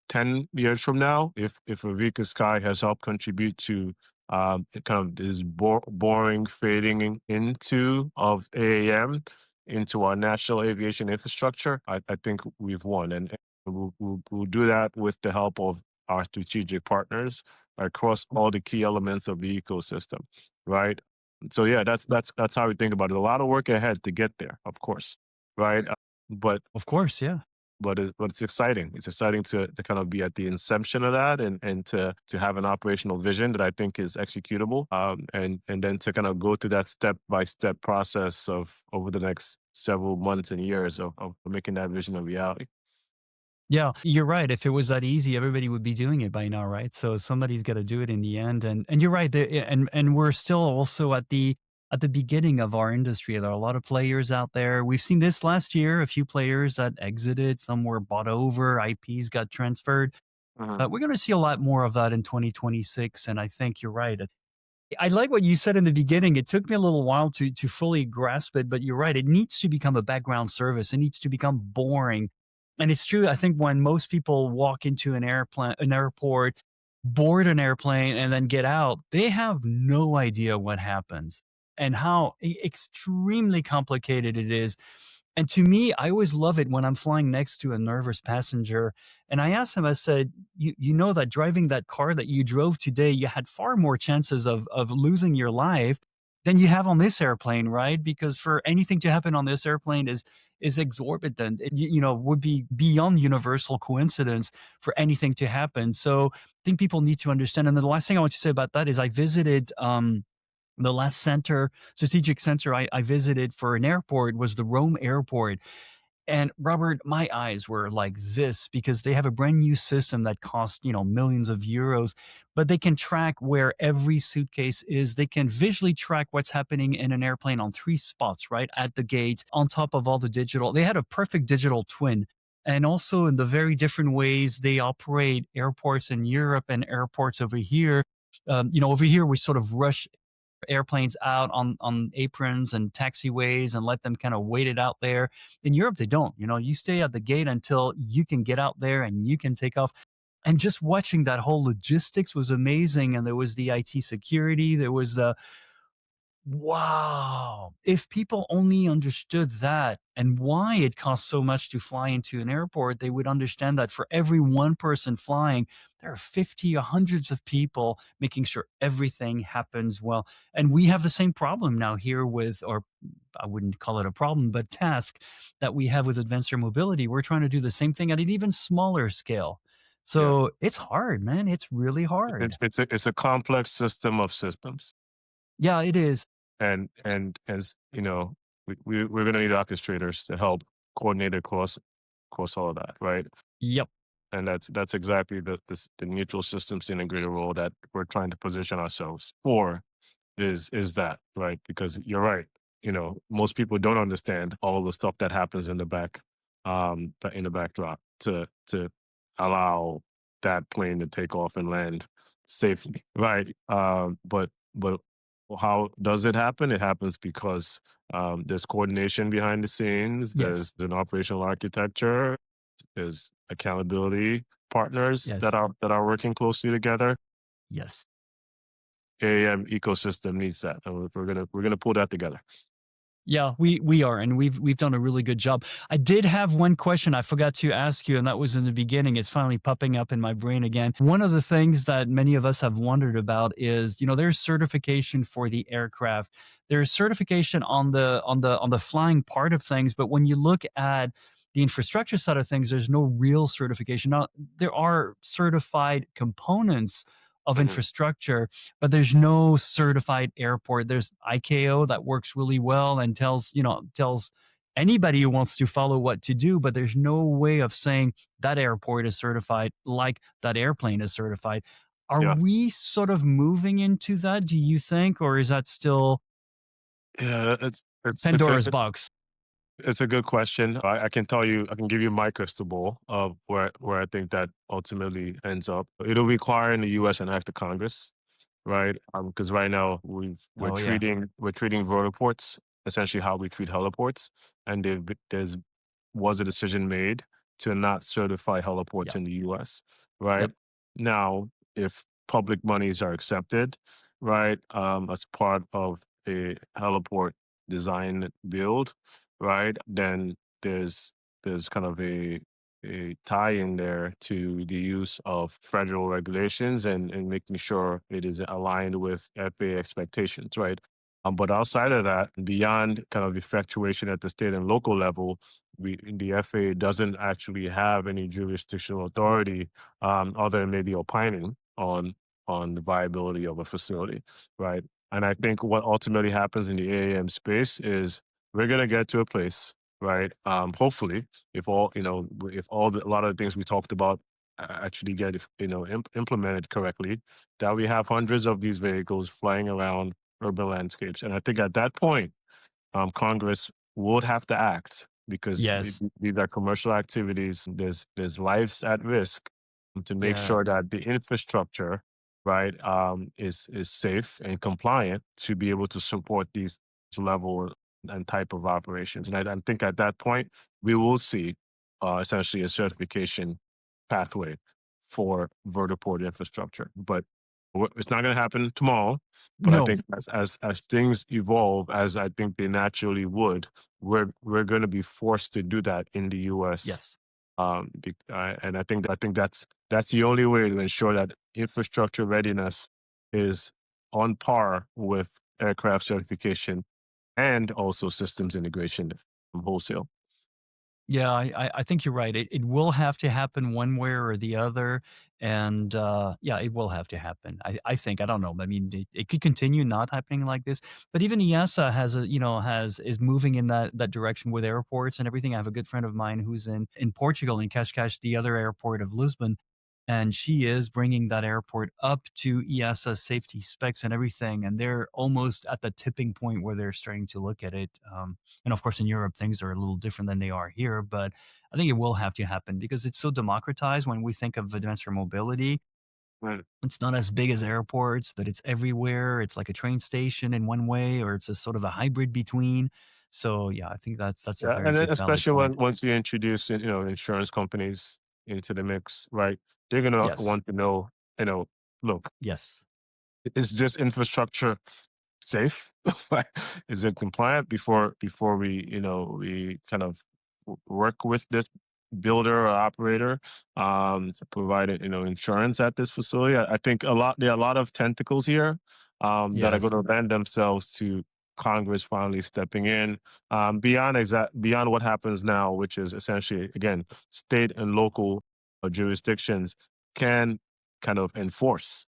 10 years from now, if Avica Sky has helped contribute to kind of this boring fading into of AAM into our national aviation infrastructure, I think we've won. And we'll do that with the help of our strategic partners across all the key elements of the ecosystem, right? So yeah, that's how we think about it. A lot of work ahead to get there, of course, right? But Of course. Yeah. it's exciting. It's exciting to kind of be at the inception of that and to have an operational vision that I think is executable. And then to kind of go through that step by step process of over the next several months and years of making that vision a reality. Yeah, you're right. If it was that easy, everybody would be doing it by now, right? So somebody's got to do it in the end. And you're right. And we're still also at the beginning of our industry. There are a lot of players out there. We've seen this last year. A few players that exited. Some were bought over. IPs got transferred. Mhm. But we're going to see a lot more of that in 2026. And I think you're right. I like what you said in the beginning. It took me a little while to fully grasp it, but you're right. It needs to become a background service. It needs to become boring. And it's true. I think when most people walk into an airport, board an airplane, and then get out, they have no idea what happens and how extremely complicated it is. And to me, I always love it when I'm flying next to a nervous passenger. And I asked him, I said, you know that driving that car that you drove today, you had far more chances of losing your life than you have on this airplane, right? Because for anything to happen on this airplane is exorbitant. Would be beyond universal coincidence for anything to happen. So I think people need to understand. And the last thing I want to say about that is I visited the last strategic center I visited for an airport was the Rome airport. And Robert, my eyes were like this because they have a brand new system that costs, millions of euros, but they can track where every suitcase is. They can visually track what's happening in an airplane on three spots, right? At the gate, on top of all the digital. They had a perfect digital twin. And also in the very different ways they operate airports in Europe and airports over here. Over here we sort of rush airplanes out on aprons and taxiways and let them kind of wait it out there. In Europe, they don't. You stay at the gate until you can get out there and you can take off. And just watching that whole logistics was amazing. And there was the IT security. There was wow. If people only understood that and why it costs so much to fly into an airport, they would understand that for every one person flying, there are 50 or hundreds of people making sure everything happens well. And we have the same problem now here or I wouldn't call it a problem, but task that we have with advanced air mobility. We're trying to do the same thing at an even smaller scale. Yeah, So it's hard, man. It's really hard. it's a complex system of systems, Yeah, it is. and as you know, we're going to need orchestrators to help coordinate across all of that, right? Yep. And that's exactly the neutral systems integrator role that we're trying to position ourselves for is that, right? Because you're right. Most people don't understand all the stuff that happens in the in the backdrop to allow that plane to take off and land safely, right? But how does it happen? It happens because there's coordination behind the scenes. Yes. There's an operational architecture. There's accountability partners Yes. that are working closely together. Yes. AAM ecosystem needs that, and we're gonna pull that together. Yeah, we are, and we've done a really good job. I did have one question I forgot to ask you, and that was in the beginning. It's finally popping up in my brain again. One of the things that many of us have wondered about is, there's certification for the aircraft. There's certification on the flying part of things, but when you look at the infrastructure side of things, there's no real certification. Now, there are certified components of Mhm. infrastructure, but there's no certified airport. There's ICAO that works really well and tells anybody who wants to follow what to do, but there's no way of saying that airport is certified like that airplane is certified. Are Yeah. we sort of moving into that, do you think, or is that still Yeah, it's Pandora's box? it's a good question. I can tell you, I can give you my crystal ball of where I think that ultimately ends up. It'll require in the U.S. an act of Congress, right? Because right now Oh yeah. we're treating vertiports essentially how we treat heliports, and there's was a decision made to not certify heliports Yep. in the U.S. Right Yep. now, if public monies are accepted, right, as part of a heliport design build, right, then there's kind of a tie in there to the use of federal regulations and making sure it is aligned with FAA expectations, right? But outside of that, beyond kind of effectuation at the state and local level, the FAA doesn't actually have any jurisdictional authority other than maybe opining on the viability of a facility, right? And I think what ultimately happens in the AAM space is we're gonna get to a place, right? Hopefully, if all if a lot of the things we talked about actually get implemented correctly, that we have hundreds of these vehicles flying around urban landscapes. And I think at that point, Congress would have to act because Yes. these are commercial activities. There's lives at risk to make Yeah. sure that the infrastructure, right, is safe and compliant to be able to support these level and type of operations. And I think at that point we will see essentially a certification pathway for vertiport infrastructure. But it's not going to happen tomorrow. But I No. think as things evolve, as I think they naturally would, we're going to be forced to do that in the U.S. Yes. And I think that's the only way to ensure that infrastructure readiness is on par with aircraft certification and also systems integration from wholesale. Yeah, I think you're right. It will have to happen one way or the other, and yeah, it will have to happen. I think I don't know. I mean, it could continue not happening like this, but even EASA has a has is moving in that direction with airports and everything. I have a good friend of mine who's in Portugal in Cascais, the other airport of Lisbon, and she is bringing that airport up to EASA safety specs and everything, and they're almost at the tipping point where they're starting to look at it. And of course, in Europe, things are a little different than they are here, but I think it will have to happen because it's so democratized. When we think of advanced air mobility, Right. it's not as big as airports, but it's everywhere. It's like a train station in one way, or it's a sort of a hybrid between. So yeah, I think that's a Yeah, very and then good valid especially point. once you introduce insurance companies into the mix, right? They're gonna Yes, want to know, you know, look, yes, is this infrastructure safe? Right? Is it compliant before we kind of work with this builder or operator to provide insurance at this facility? I think there are a lot of tentacles here that are yes, going to lend themselves to Congress finally stepping in beyond what happens now, which is essentially again state and local jurisdictions can kind of enforce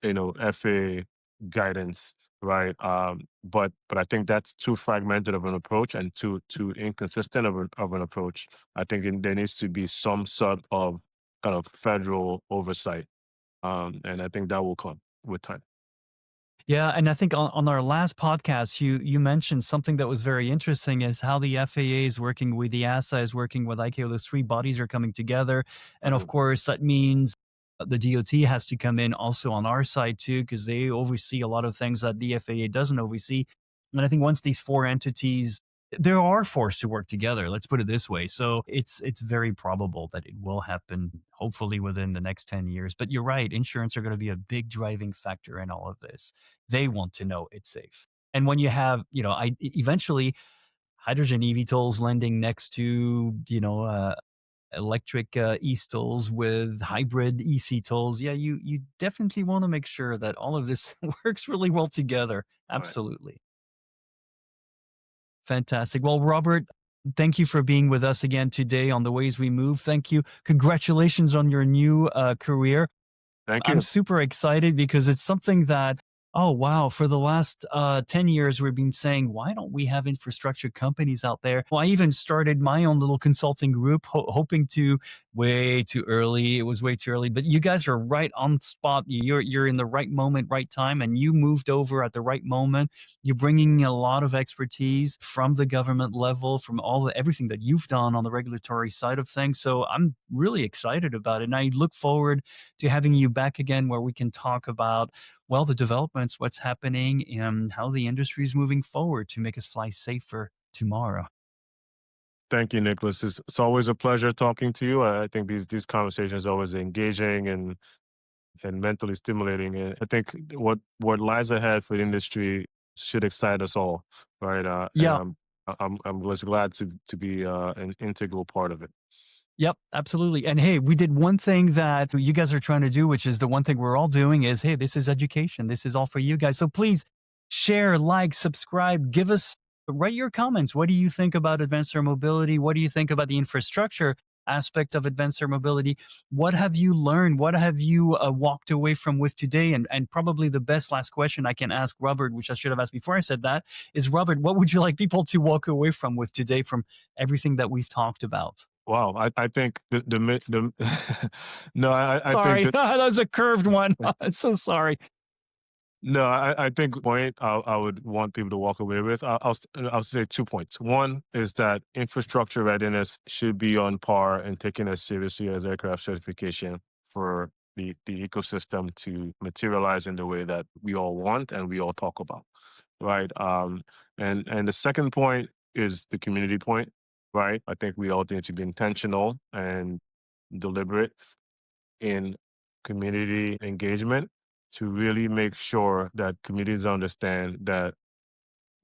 FAA guidance, right? But I think that's too fragmented of an approach and too inconsistent of an approach. I think there needs to be some sort of kind of federal oversight, and I think that will come with time. yeah. And I think on our last podcast, you mentioned something that was very interesting is how the FAA is working with the EASA is working with ICAO. Those three bodies are coming together, and of Mhm. course that means the DOT has to come in also on our side too because they oversee a lot of things that the FAA doesn't oversee. And I think once these four entities They are forced to work together. Let's put it this way. So it's very probable that it will happen, hopefully within the next 10 years. But you're right, insurance are going to be a big driving factor in all of this. They want to know it's safe. And when you have, eventually hydrogen eVTOLs landing next to, electric eSTOLs with hybrid eCTOLs, yeah, you definitely want to make sure that all of this works really well together. Right. Absolutely. Fantastic. Well, Robert, thank you for being with us again today on The Ways We Move. Thank you. Congratulations on your new career. Thank I'm you. super excited because it's something that, oh, wow, for the last 10 years, we've been saying, why don't we have infrastructure companies out there? Well, I even started my own little consulting group, hoping to, way too early. It was way too early, but you guys are right on spot. You're in the right moment, right time, and you moved over at the right moment. You're bringing a lot of expertise from the government level, from everything that you've done on the regulatory side of things. So I'm really excited about it. And I look forward to having you back again where we can talk about, well, the developments, what's happening, and how the industry is moving forward to make us fly safer tomorrow. Thank you, Nicholas. It's always a pleasure talking to you. I think these conversations are always engaging and mentally stimulating. And I think what lies ahead for the industry should excite us all, right? And Yeah. I'm just glad to be an integral part of it. Yep, absolutely. And hey, we did one thing that you guys are trying to do, which is the one thing we're all doing is, hey, this is education. This is all for you guys. So please share, like, subscribe, write your comments. What do you think about advanced air mobility? What do you think about the infrastructure aspect of advanced air mobility? What have you learned? What have you walked away from with today? And probably the best last question I can ask Robert, which I should have asked before I said that, is Robert, what would you like people to walk away from with today from everything that we've talked about? Wow, I think no, I think Sorry, that was a curved one. I'm so sorry. no, I think point I would want people to walk away with. I'll say 2 points. One is that infrastructure readiness should be on par and taken as seriously as aircraft certification for the ecosystem to materialize in the way that we all want and we all talk about, right? And the second point is the community point, right? I think we all need to be intentional and deliberate in community engagement to really make sure that communities understand that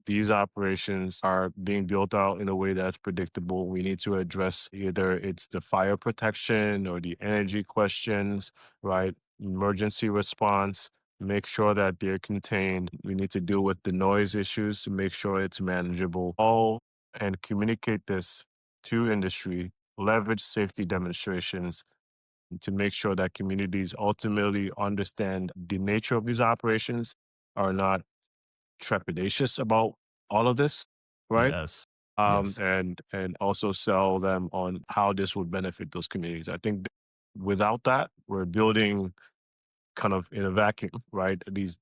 these operations are being built out in a way that's predictable. We need to address either it's the fire protection or the energy questions, right? Emergency response, make sure that they're contained. We need to deal with the noise issues to make sure it's manageable. All and communicate this to industry, leverage safety demonstrations to make sure that communities ultimately understand the nature of these operations, are not trepidatious about all of this, right? Yes. Yes. And also sell them on how this would benefit those communities. I think without that, we're building kind of in a vacuum, right? These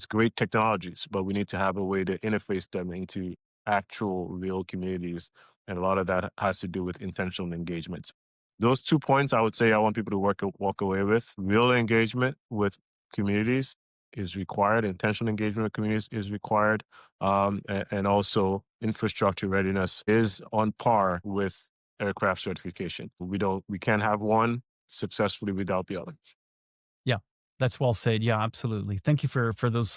great technologies, but we need to have a way to interface them into actual real communities, and a lot of that has to do with intentional engagements. Those 2 points, I would say, I want people to walk away with. Real engagement with communities is required. Intentional engagement with communities is required, and also infrastructure readiness is on par with aircraft certification. We can't have one successfully without the other. Yeah, that's well said. Yeah, absolutely. Thank you for those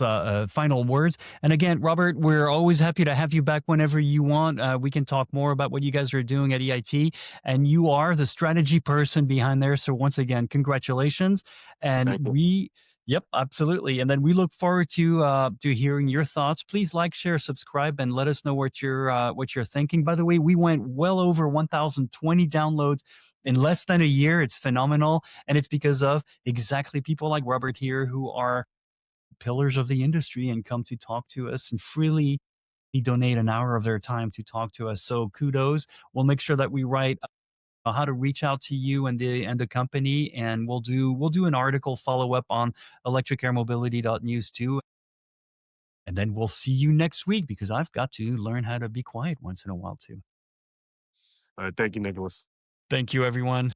final words. And again, Robert, we're always happy to have you back whenever you want. We can talk more about what you guys are doing at EIT, and you are the strategy person behind there. So once again, congratulations. And Thank you. yep, absolutely. And then we look forward to hearing your thoughts. Please like, share, subscribe, and let us know what you're thinking. By the way, we went well over 1,020 downloads in less than a year. It's phenomenal. And it's because of exactly people like Robert here who are pillars of the industry and come to talk to us and freely donate an hour of their time to talk to us. So kudos. We'll make sure that we write how to reach out to you and the company, and we'll do an article follow up on electricairmobility.news too. And then we'll see you next week because I've got to learn how to be quiet once in a while too. Thank you, Nicholas. Thank you, everyone.